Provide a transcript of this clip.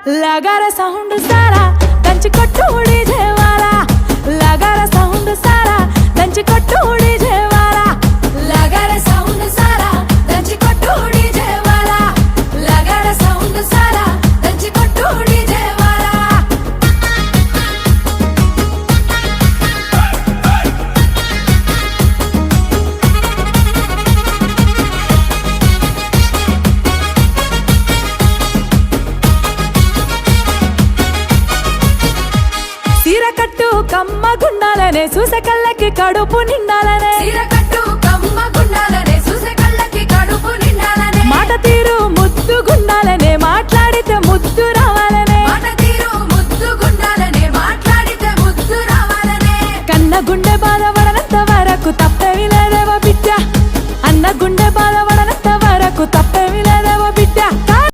लगारा sound सारा ದಂಚಿ ಕೊಟ್ಟು ಉಳಿದೇವಾರ लगारा sound सारा ದಂಚಿ ಕೊಟ್ಟು ಉಳಿದೇವಾರ लगारा साउंड सारा ದಂಚಿ ಕೊಟ್ಟು ಉಳಿದೇವಾರ लगारा साउंड सारा ದಂಚಿ ಕೊಟ್ಟು ಉಳಿದೇವಾರ సీరకట్టు కమ్మ గుండాలనే చూసే కళ్ళకి కడుపు నిండాలనే సీరకట్టు కమ్మ గుండాలనే చూసే కళ్ళకి కడుపు నిండాలనే మాట తీరు